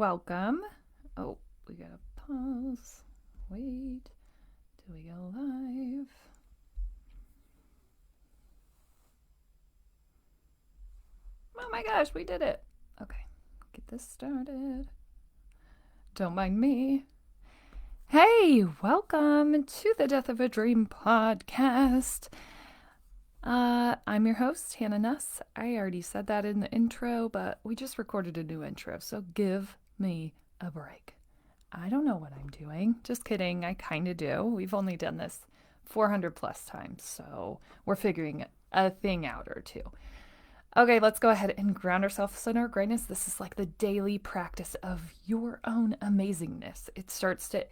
welcome. Oh, we gotta pause. Wait till we go live. Oh my gosh, we did it. Okay, get this started. Don't mind me. Hey, welcome to the Death of a Dream podcast. I'm your host, Hanna Nuss. I already said that in the intro, but we just recorded a new intro, so give me a break. I don't know what I'm doing. Just kidding, I kind of do. We've only done this 400 plus times, so we're figuring a thing out or two. Okay, let's go ahead and ground ourselves in our greatness. This is like the daily practice of your own amazingness. It starts to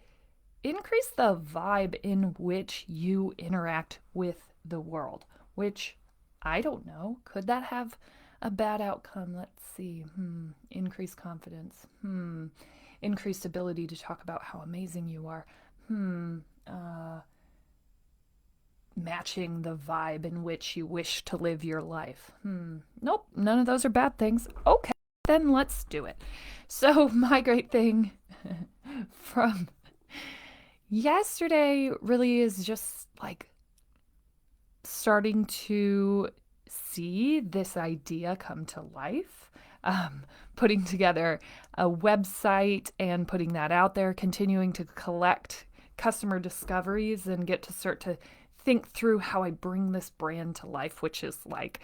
increase the vibe in which you interact with the world, which I don't know. Could that have a bad outcome? Let's see. Increased confidence. Increased ability to talk about how amazing you are. Matching the vibe in which you wish to live your life. Nope, none of those are bad things. Okay, then let's do it. So, my great thing from yesterday really is just like starting to see this idea come to life. Putting together a website and putting that out there, continuing to collect customer discoveries and get to start to think through how I bring this brand to life, which is like,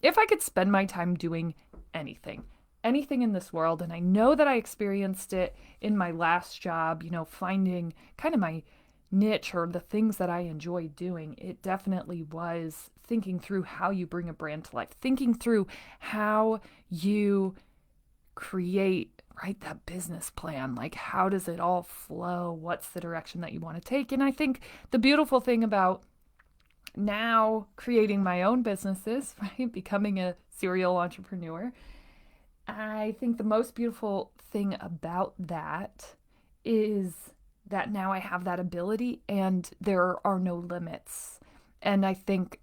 if I could spend my time doing anything in this world, and I know that I experienced it in my last job, finding kind of my niche or the things that I enjoy doing, it definitely was thinking through how you bring a brand to life, thinking through how you create, right, that business plan. Like, how does it all flow? What's the direction that you want to take? And I think the beautiful thing about now creating my own businesses, right, becoming a serial entrepreneur, I think the most beautiful thing about that is that now I have that ability and there are no limits. And I think,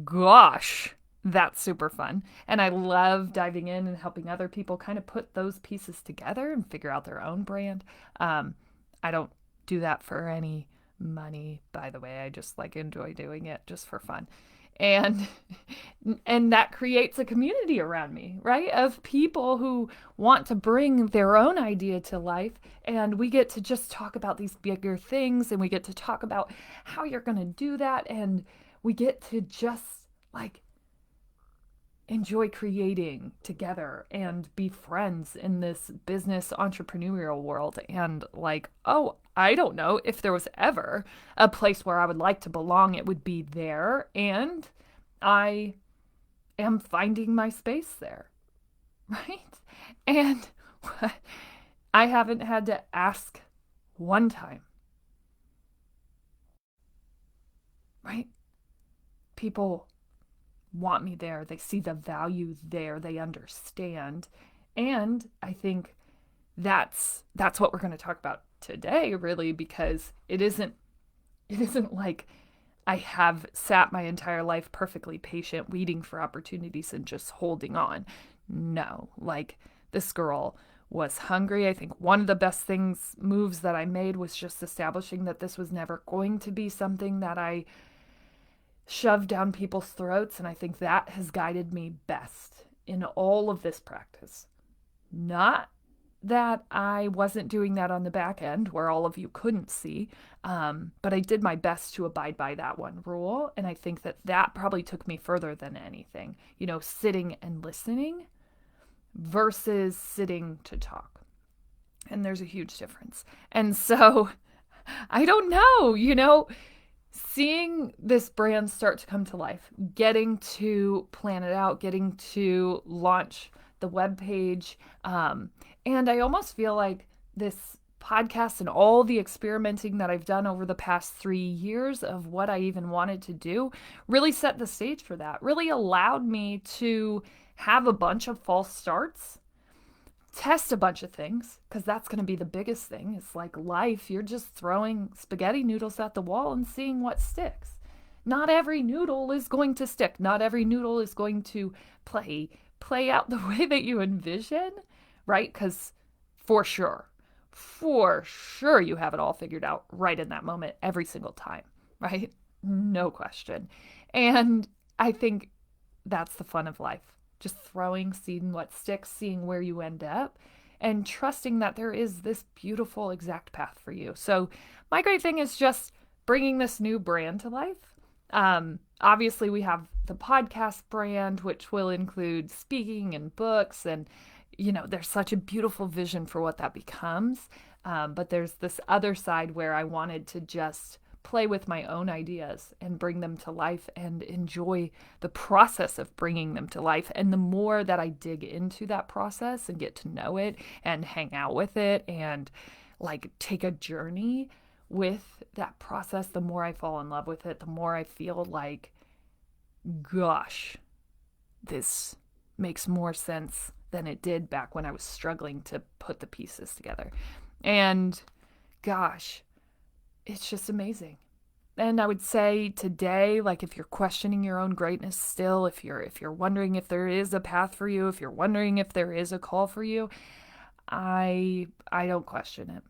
gosh, that's super fun. And I love diving in and helping other people kind of put those pieces together and figure out their own brand. I don't do that for any money, by the way. I just like enjoy doing it just for fun. And and that creates a community around me, right? Of people who want to bring their own idea to life, and we get to just talk about these bigger things, and we get to talk about how you're going to do that, and we get to just like enjoy creating together and be friends in this business entrepreneurial world. And like, oh, I don't know, if there was ever a place where I would like to belong, it would be there. And I am finding my space there, right? And I haven't had to ask one time, right? People want me there. They see the value there. They understand. And I think that's what we're going to talk about today, really, because it isn't like I have sat my entire life perfectly patient, waiting for opportunities and just holding on. No, like, this girl was hungry. I think one of the best moves that I made was just establishing that this was never going to be something that I shoved down people's throats. And I think that has guided me best in all of this practice. Not that I wasn't doing that on the back end where all of you couldn't see, but I did my best to abide by that one rule. And I think that probably took me further than anything, sitting and listening versus sitting to talk. And there's a huge difference. And so I don't know, seeing this brand start to come to life, getting to plan it out, getting to launch the webpage. And I almost feel like this podcast and all the experimenting that I've done over the past 3 years of what I even wanted to do really set the stage for that, really allowed me to have a bunch of false starts, test a bunch of things, because that's going to be the biggest thing. It's like life. You're just throwing spaghetti noodles at the wall and seeing what sticks. Not every noodle is going to stick. Not every noodle is going to play out the way that you envision, right? Because for sure. For sure, you have it all figured out right in that moment every single time, right? No question. And I think that's the fun of life. Just throwing, seeing what sticks, seeing where you end up, and trusting that there is this beautiful exact path for you. So, my great thing is just bringing this new brand to life. Obviously, we have the podcast brand, which will include speaking and books, and there's such a beautiful vision for what that becomes. But there's this other side where I wanted to just play with my own ideas and bring them to life and enjoy the process of bringing them to life. And the more that I dig into that process and get to know it and hang out with it and like take a journey with that process, the more I fall in love with it, the more I feel like, gosh, this makes more sense than it did back when I was struggling to put the pieces together. And gosh, it's just amazing. And I would say today, like if you're questioning your own greatness still, if you're wondering if there is a path for you, if you're wondering if there is a call for you, I don't question it.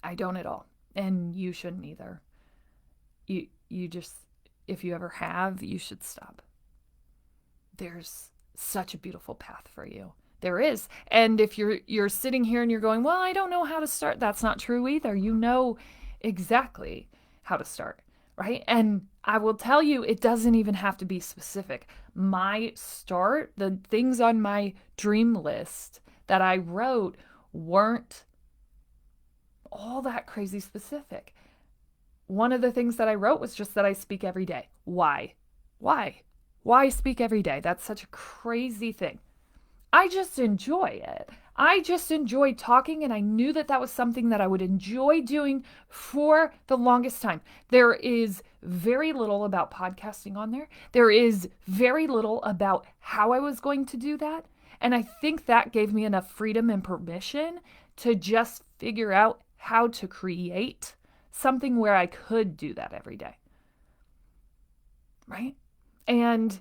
I don't at all. And you shouldn't either. You just, if you ever have, you should stop. There's such a beautiful path for you. There is. And if you're sitting here and you're going, well, I don't know how to start, that's not true either. You know exactly how to start, right? And I will tell you, it doesn't even have to be specific. My start, the things on my dream list that I wrote weren't all that crazy specific. One of the things that I wrote was just that I speak every day. Why? Why speak every day? That's such a crazy thing. I just enjoy it. I just enjoy talking, and I knew that that was something that I would enjoy doing for the longest time. There is very little about podcasting on there. There is very little about how I was going to do that. And I think that gave me enough freedom and permission to just figure out how to create something where I could do that every day. Right? And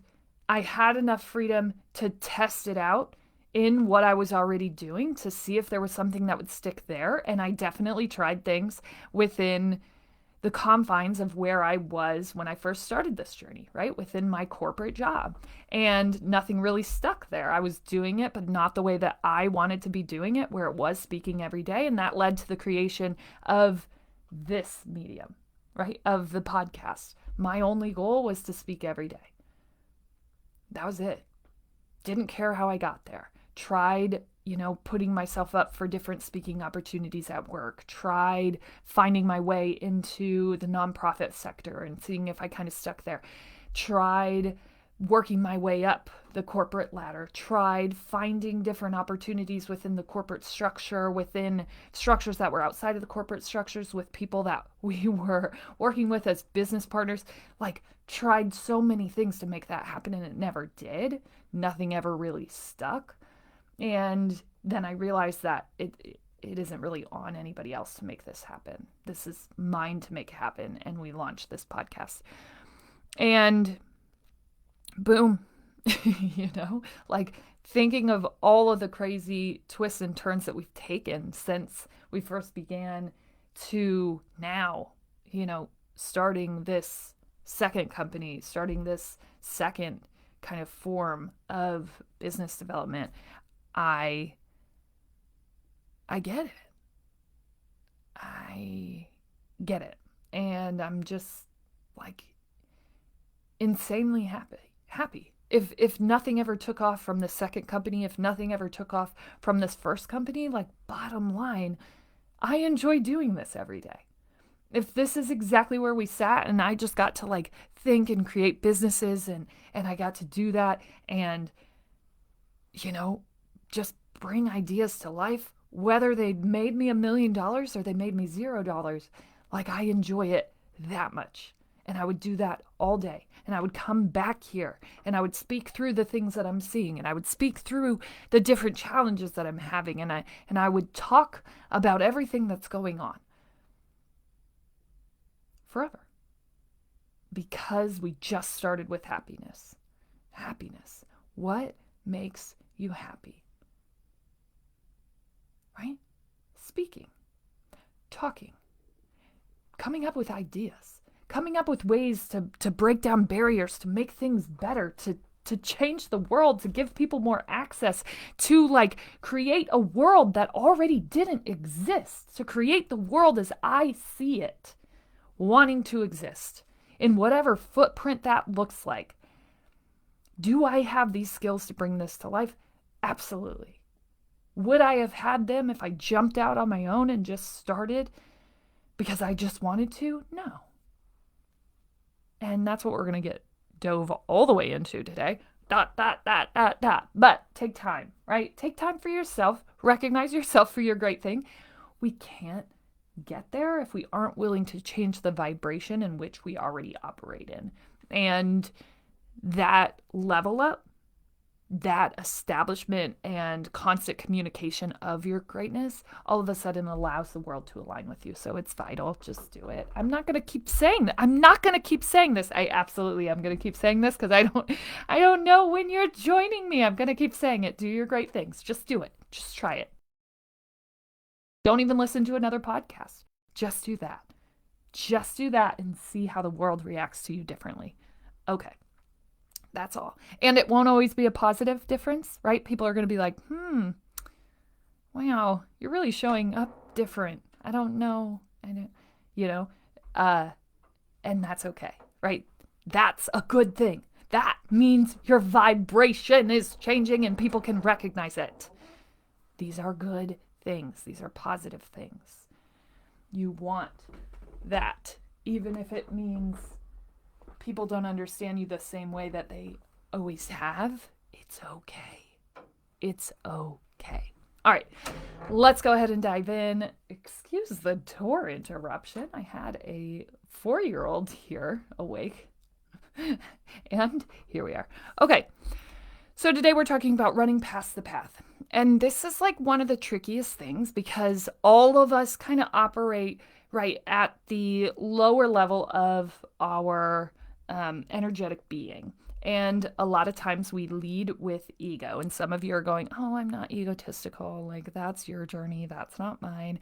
I had enough freedom to test it out in what I was already doing to see if there was something that would stick there. And I definitely tried things within the confines of where I was when I first started this journey, right? Within my corporate job. And nothing really stuck there. I was doing it, but not the way that I wanted to be doing it, where it was speaking every day. And that led to the creation of this medium, right? Of the podcast. My only goal was to speak every day. That was it. Didn't care how I got there. Tried, putting myself up for different speaking opportunities at work. Tried finding my way into the nonprofit sector and seeing if I kind of stuck there. Tried working my way up the corporate ladder. Tried finding different opportunities within the corporate structure, within structures that were outside of the corporate structures, with people that we were working with as business partners. Like, tried so many things to make that happen, and it never did. Nothing ever really stuck. And then I realized that it isn't really on anybody else to make this happen. This is mine to make happen. And we launched this podcast. And boom, like thinking of all of the crazy twists and turns that we've taken since we first began to now, starting this second company, starting this second kind of form of business development. I get it. I get it. And I'm just like insanely happy. If nothing ever took off from the second company, if nothing ever took off from this first company, like bottom line, I enjoy doing this every day. If this is exactly where we sat and I just got to like think and create businesses and I got to do that and, just bring ideas to life, whether they made me $1 million or they made me $0, like I enjoy it that much. And I would do that all day. And I would come back here and I would speak through the things that I'm seeing. And I would speak through the different challenges that I'm having. And I would talk about everything that's going on. Forever. Because we just started with happiness. Happiness. What makes you happy? right? Speaking, talking, coming up with ideas, coming up with ways to break down barriers, to make things better, to change the world, to give people more access, to like create a world that already didn't exist, to create the world as I see it, wanting to exist in whatever footprint that looks like. Do I have these skills to bring this to life? Absolutely. Would I have had them if I jumped out on my own and just started because I just wanted to? No. And that's what we're going to get dove all the way into today. But take time, right? Take time for yourself. Recognize yourself for your great thing. We can't get there if we aren't willing to change the vibration in which we already operate in. And that level up, that establishment and constant communication of your greatness all of a sudden allows the world to align with you. So it's vital. Just do it. I'm not going to keep saying that. I'm not going to keep saying this. I absolutely am going to keep saying this because I don't know when you're joining me. I'm going to keep saying it. Do your great things. Just do it. Just try it. Don't even listen to another podcast. Just do that. Just do that and see how the world reacts to you differently. Okay. That's all. And it won't always be a positive difference, right? People are going to be like, wow, you're really showing up different. I don't know. And that's okay, right? That's a good thing. That means your vibration is changing and people can recognize it. These are good things. These are positive things. You want that, even if it means people don't understand you the same way that they always have. It's okay. It's okay. All right, let's go ahead and dive in. Excuse the door interruption. I had a 4-year-old here awake. And here we are. Okay, so today we're talking about running past the path. And this is like one of the trickiest things because all of us kind of operate right at the lower level of our energetic being. And a lot of times we lead with ego. And some of you are going, oh, I'm not egotistical. Like, that's your journey. That's not mine.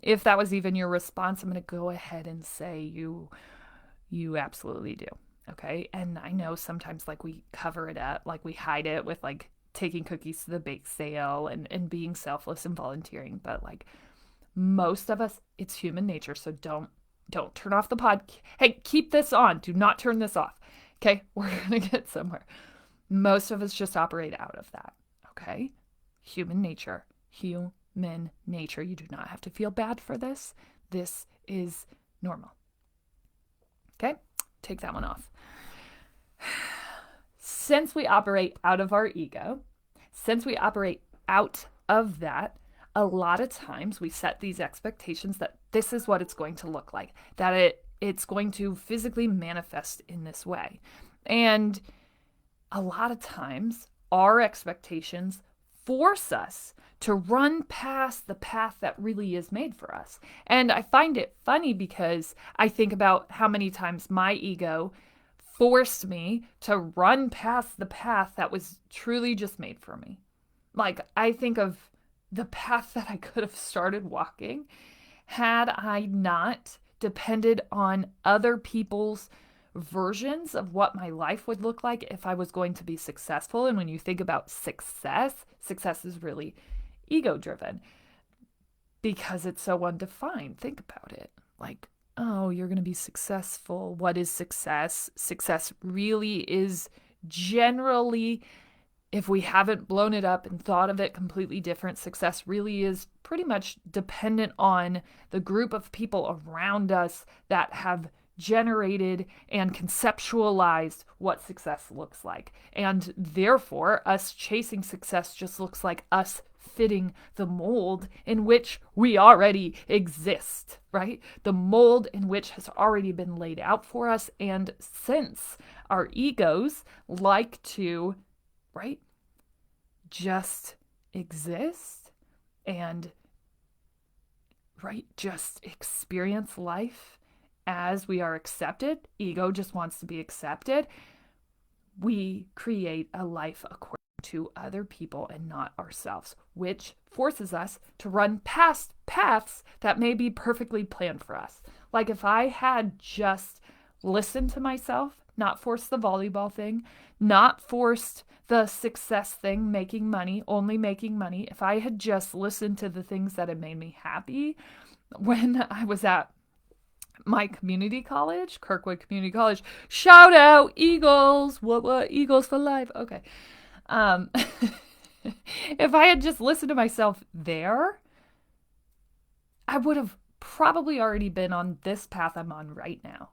If that was even your response, I'm going to go ahead and say you absolutely do. Okay. And I know sometimes like we cover it up, like we hide it with like taking cookies to the bake sale and being selfless and volunteering. But like most of us, it's human nature. So don't turn off the pod. Hey, keep this on. Do not turn this off. Okay, we're going to get somewhere. Most of us just operate out of that. Okay, human nature. Human nature. You do not have to feel bad for this. This is normal. Okay, take that one off. Since we operate out of our ego, since we operate out of that, a lot of times we set these expectations that this is what it's going to look like, that it's going to physically manifest in this way. And a lot of times our expectations force us to run past the path that really is made for us. And I find it funny because I think about how many times my ego forced me to run past the path that was truly just made for me. Like, I think of the path that I could have started walking had I not depended on other people's versions of what my life would look like if I was going to be successful. And when you think about success is really ego driven because it's so undefined. Think about it. Like, oh, you're going to be successful. What is success? Success really is generally, if we haven't blown it up and thought of it completely different, success really is pretty much dependent on the group of people around us that have generated and conceptualized what success looks like. And therefore, us chasing success just looks like us fitting the mold in which we already exist, right? The mold in which has already been laid out for us. And since our egos like to, right, just exist and, right, just experience life as we are accepted, ego just wants to be accepted, we create a life according to other people and not ourselves, which forces us to run past paths that may be perfectly planned for us. Like if I had just listened to myself, not forced the volleyball thing, not forced the success thing, making money, only making money, if I had just listened to the things that had made me happy when I was at my community college, Kirkwood Community College, shout out Eagles, what, Eagles for life, okay. If I had just listened to myself there, I would have probably already been on this path I'm on right now.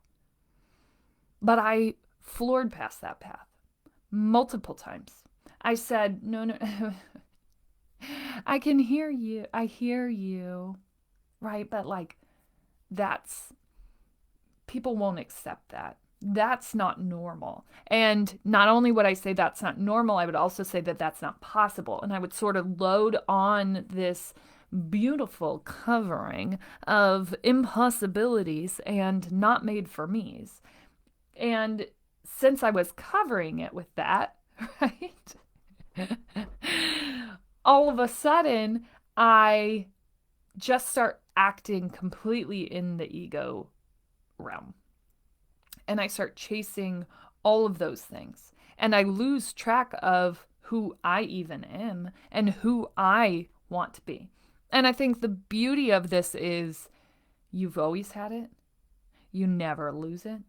But I floored past that path multiple times. I said, no, I can hear you. I hear you. Right? But like, people won't accept that. That's not normal. And not only would I say that's not normal, I would also say that that's not possible. And I would sort of load on this beautiful covering of impossibilities and not made for me's. And since I was covering it with that, right, all of a sudden, I just start acting completely in the ego realm. And I start chasing all of those things. And I lose track of who I even am and who I want to be. And I think the beauty of this is you've always had it. You never lose it.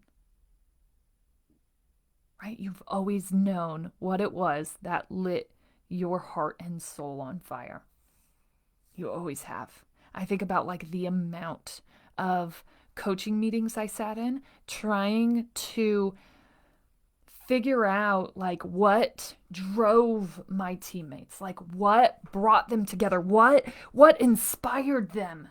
Right? You've always known what it was that lit your heart and soul on fire. You always have. I think about like the amount of coaching meetings I sat in trying to figure out like what drove my teammates, like what brought them together, what inspired them,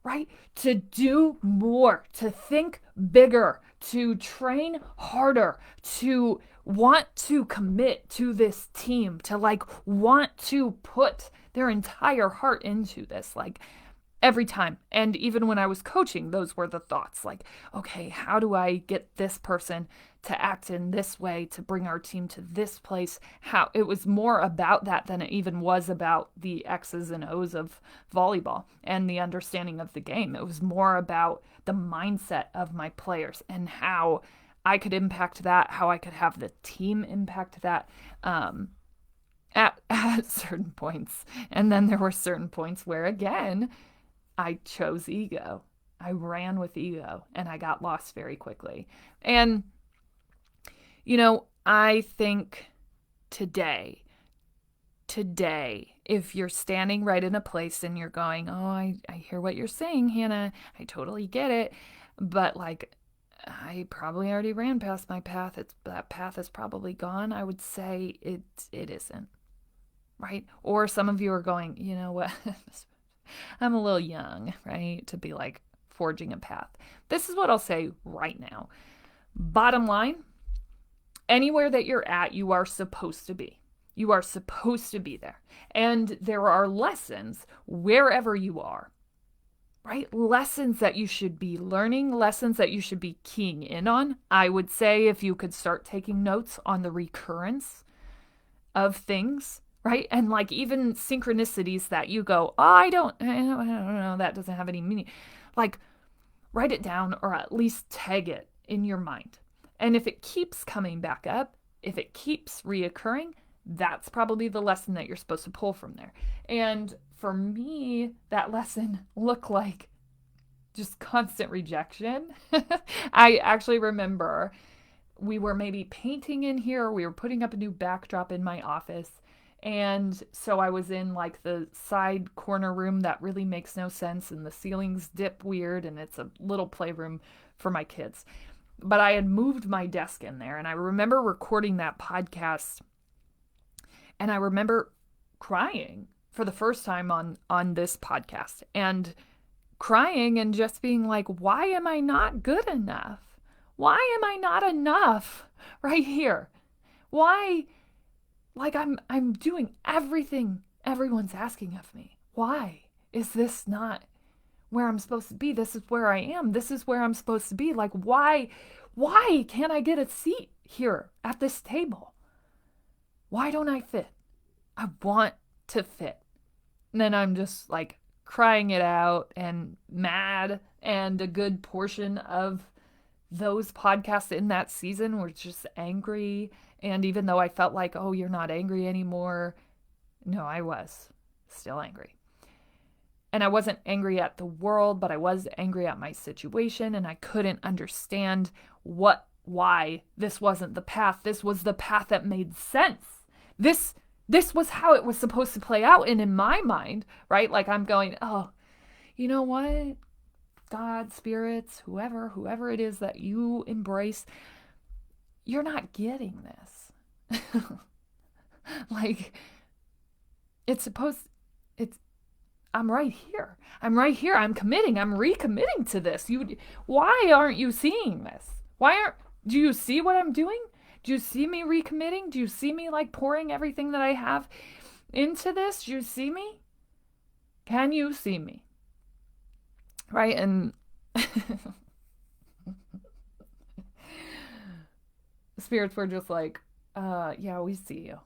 right? To do more, to think bigger, to train harder, to want to commit to this team, to like want to put their entire heart into this, like every time. And even when I was coaching, those were the thoughts like, okay, how do I get this person to act in this way to bring our team to this place? How it was more about that than it even was about the X's and O's of volleyball and the understanding of the game. It was more about the mindset of my players and how I could impact that, how I could have the team impact that at certain points. And then there were certain points where, again, I chose ego. I ran with ego and I got lost very quickly. And, I think today, if you're standing right in a place and you're going, oh, I hear what you're saying, Hannah, I totally get it. But like, I probably already ran past my path. That path is probably gone. I would say it isn't. Right? Or some of you are going, you know what? I'm a little young, right, to be like forging a path. This is what I'll say right now. Bottom line, anywhere that you're at, you are supposed to be. You are supposed to be there. And there are lessons wherever you are, right? Lessons that you should be learning, lessons that you should be keying in on. I would say if you could start taking notes on the recurrence of things, right? And like even synchronicities that you go, oh, I don't know, that doesn't have any meaning. Like write it down or at least tag it in your mind. And if it keeps coming back up, if it keeps reoccurring, that's probably the lesson that you're supposed to pull from there. And for me, that lesson looked like just constant rejection. I actually remember we were maybe painting in here, we were putting up a new backdrop in my office. And so I was in like the side corner room that really makes no sense and the ceilings dip weird and it's a little playroom for my kids. But I had moved my desk in there and I remember recording that podcast and I remember crying for the first time on this podcast and crying and just being like, why am I not good enough? Why am I not enough right here? Why? Like I'm doing everything everyone's asking of me. Why is this not where I'm supposed to be? This is where I am. This is where I'm supposed to be. Like why can't I get a seat here at this table? Why don't I fit? I want to fit. And then I'm just like crying it out and mad. And a good portion of those podcasts in that season were just angry. And even though I felt like, oh, you're not angry anymore, no, I was still angry. And I wasn't angry at the world, but I was angry at my situation, and I couldn't understand why this wasn't the path. This was the path that made sense. This this was how it was supposed to play out. And in my mind, right, like I'm going, oh, you know what? God, spirits, whoever it is that you embrace, you're not getting this. Like, it's supposed, it's, I'm right here. I'm right here. I'm committing. I'm recommitting to this. Why aren't you seeing this? Do you see what I'm doing? Do you see me recommitting? Do you see me like pouring everything that I have into this? Do you see me? Can you see me? Right? And spirits were just like, yeah, we see you.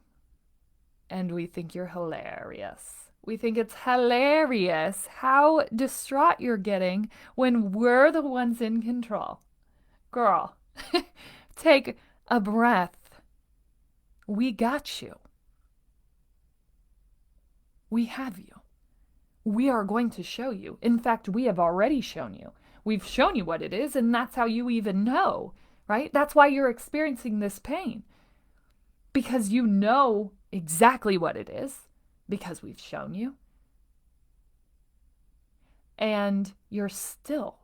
And we think you're hilarious. We think it's hilarious how distraught you're getting when we're the ones in control. Girl, take a breath. We got you. We have you. We are going to show you. In fact, we have already shown you. We've shown you what it is, and that's how you even know, right? That's why you're experiencing this pain. Because you know exactly what it is, because we've shown you. And you're still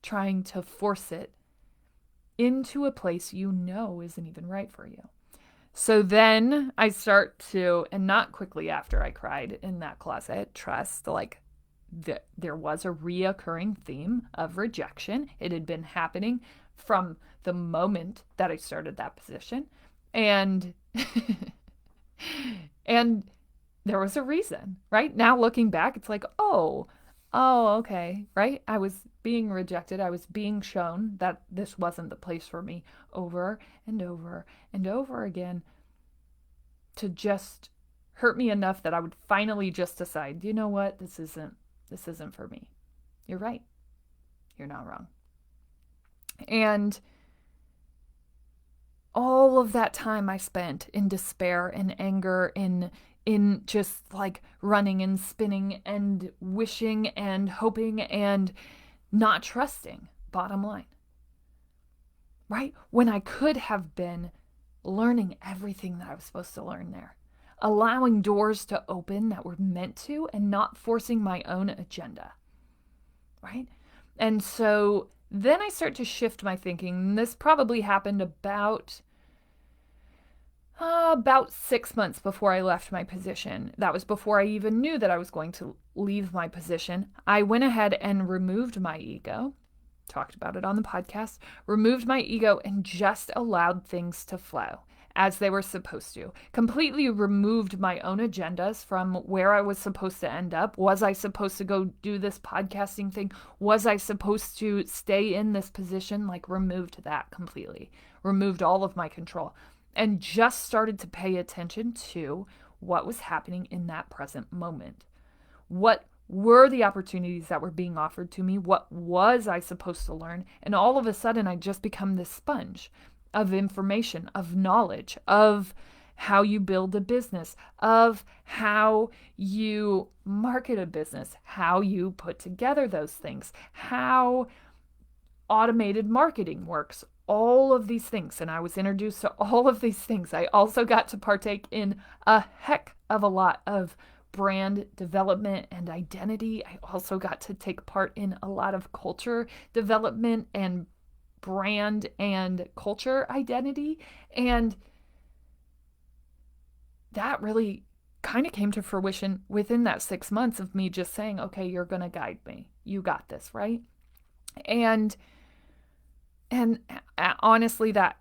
trying to force it into a place you know isn't even right for you. So then I start to, and not quickly after I cried in that closet, trust, like there was a reoccurring theme of rejection. It had been happening from the moment that I started that position. And and there was a reason, right? Now looking back, it's like, oh, okay, right? I was being rejected. I was being shown that this wasn't the place for me over and over and over again to just hurt me enough that I would finally just decide, you know what? This isn't for me. You're right. You're not wrong. And all of that time I spent in despair and anger, in just like running and spinning and wishing and hoping and not trusting, bottom line. Right? When I could have been learning everything that I was supposed to learn there, allowing doors to open that were meant to, and not forcing my own agenda. Right? And so then I start to shift my thinking. This probably happened about 6 months before I left my position. That was before I even knew that I was going to leave my position. I went ahead and removed my ego, talked about it on the podcast, removed my ego and just allowed things to flow as they were supposed to. Completely removed my own agendas from where I was supposed to end up. Was I supposed to go do this podcasting thing? Was I supposed to stay in this position? Like, removed that completely. Removed all of my control. And just started to pay attention to what was happening in that present moment. What were the opportunities that were being offered to me? What was I supposed to learn? And all of a sudden, I just become this sponge of information, of knowledge, of how you build a business, of how you market a business, how you put together those things, how automated marketing works, all of these things. And I was introduced to all of these things. I also got to partake in a heck of a lot of brand development and identity. I also got to take part in a lot of culture development and brand and culture identity. And that really kind of came to fruition within that 6 months of me just saying, okay, you're going to guide me. You got this, right? And honestly, that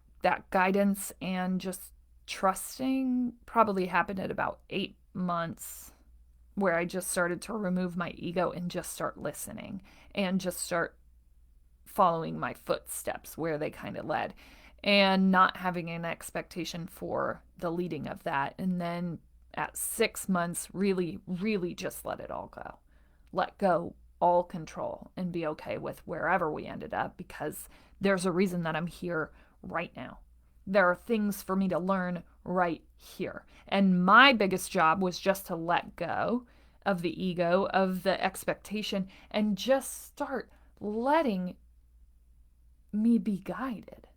guidance and just trusting probably happened at about 8 months, where I just started to remove my ego and just start listening and just start following my footsteps where they kind of led, and not having an expectation for the leading of that. And then at 6 months, really, really just let it all go. Let go all control and be okay with wherever we ended up, because there's a reason that I'm here right now. There are things for me to learn right here. And my biggest job was just to let go of the ego, of the expectation, and just start letting me be guided.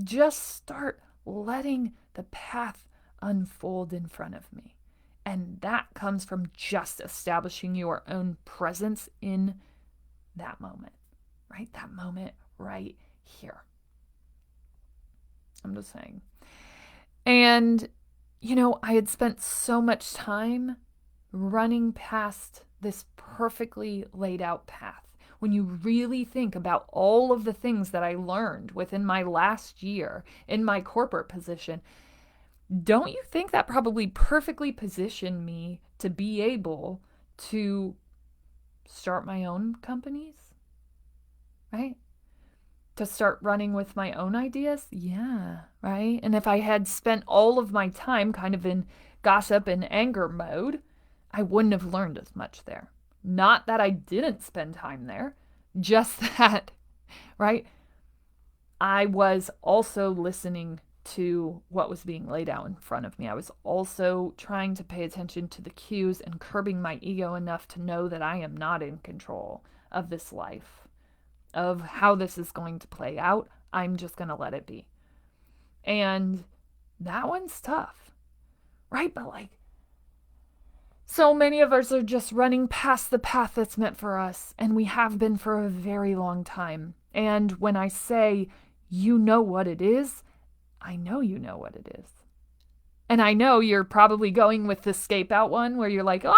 Just start letting the path unfold in front of me. And that comes from just establishing your own presence in that moment, right? That moment right here. I'm just saying. And, I had spent so much time running past this perfectly laid out path. When you really think about all of the things that I learned within my last year in my corporate position, don't you think that probably perfectly positioned me to be able to start my own companies? Right? To start running with my own ideas? Yeah, right? And if I had spent all of my time kind of in gossip and anger mode, I wouldn't have learned as much there. Not that I didn't spend time there, just that, right? I was also listening to what was being laid out in front of me. I was also trying to pay attention to the cues and curbing my ego enough to know that I am not in control of this life, of how this is going to play out. I'm just going to let it be. And that one's tough, right? But so many of us are just running past the path that's meant for us, and we have been for a very long time. And when I say, you know what it is, I know you know what it is. And I know you're probably going with the escape out one where you're like, oh,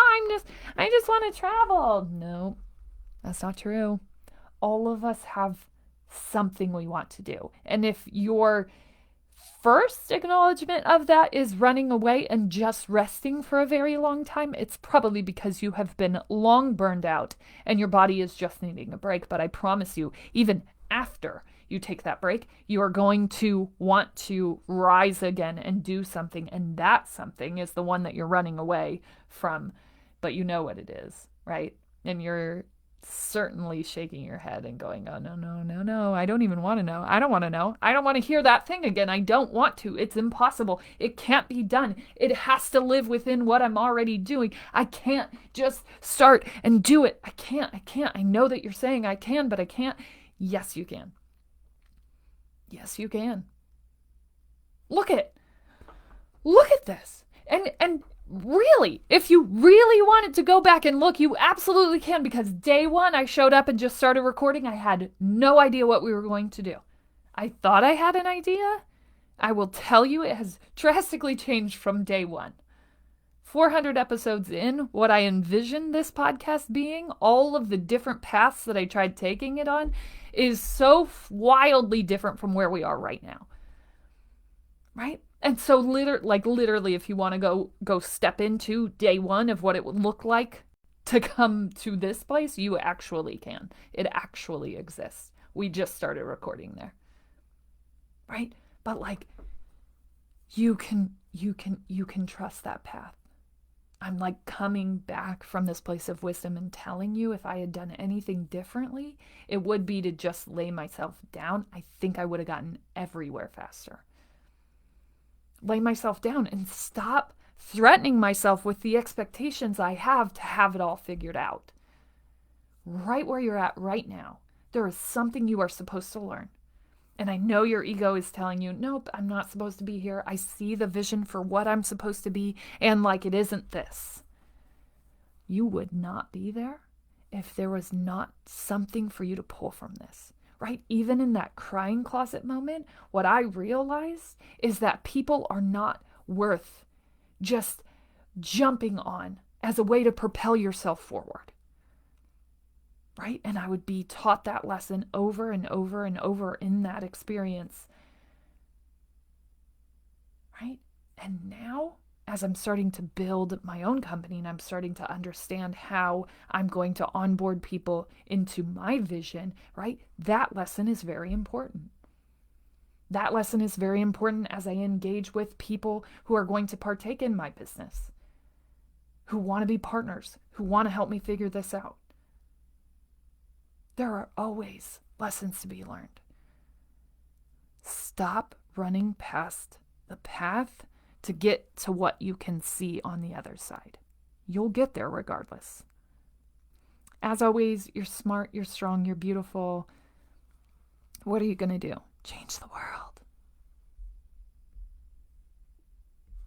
I just want to travel. No, that's not true. All of us have something we want to do. And if your first acknowledgement of that is running away and just resting for a very long time, it's probably because you have been long burned out and your body is just needing a break. But I promise you, even after you take that break, you are going to want to rise again and do something. And that something is the one that you're running away from, but you know what it is, right? And you're certainly shaking your head and going, oh, no, I don't even want to know. I don't want to know. I don't want to hear that thing again. I don't want to. It's impossible. It can't be done. It has to live within what I'm already doing. I can't just start and do it. I can't. I know that you're saying I can, but I can't. Yes, you can. Yes, you can. Look at this. And really, if you really wanted to go back and look, you absolutely can, because day one I showed up and just started recording. I had no idea what we were going to do. I thought I had an idea. I will tell you, it has drastically changed from day one. 400 episodes in, what I envisioned this podcast being, all of the different paths that I tried taking it on, is so wildly different from where we are right now. Right? And so literally, if you want to go step into day one of what it would look like to come to this place, you actually can. It actually exists. We just started recording there. Right? But you can trust that path. I'm coming back from this place of wisdom and telling you, if I had done anything differently, it would be to just lay myself down. I think I would have gotten everywhere faster. Lay myself down and stop threatening myself with the expectations I have to have it all figured out. Right where you're at right now, there is something you are supposed to learn. And I know your ego is telling you, nope, I'm not supposed to be here. I see the vision for what I'm supposed to be, and it isn't this. You would not be there if there was not something for you to pull from this, right? Even in that crying closet moment, what I realized is that people are not worth just jumping on as a way to propel yourself forward. Right? And I would be taught that lesson over and over and over in that experience. Right? And now, as I'm starting to build my own company and I'm starting to understand how I'm going to onboard people into my vision, right? That lesson is very important. That lesson is very important as I engage with people who are going to partake in my business. who want to be partners, who want to help me figure this out. There are always lessons to be learned. Stop running past the path to get to what you can see on the other side. You'll get there regardless. As always, you're smart, you're strong, you're beautiful. What are you going to do? Change the world.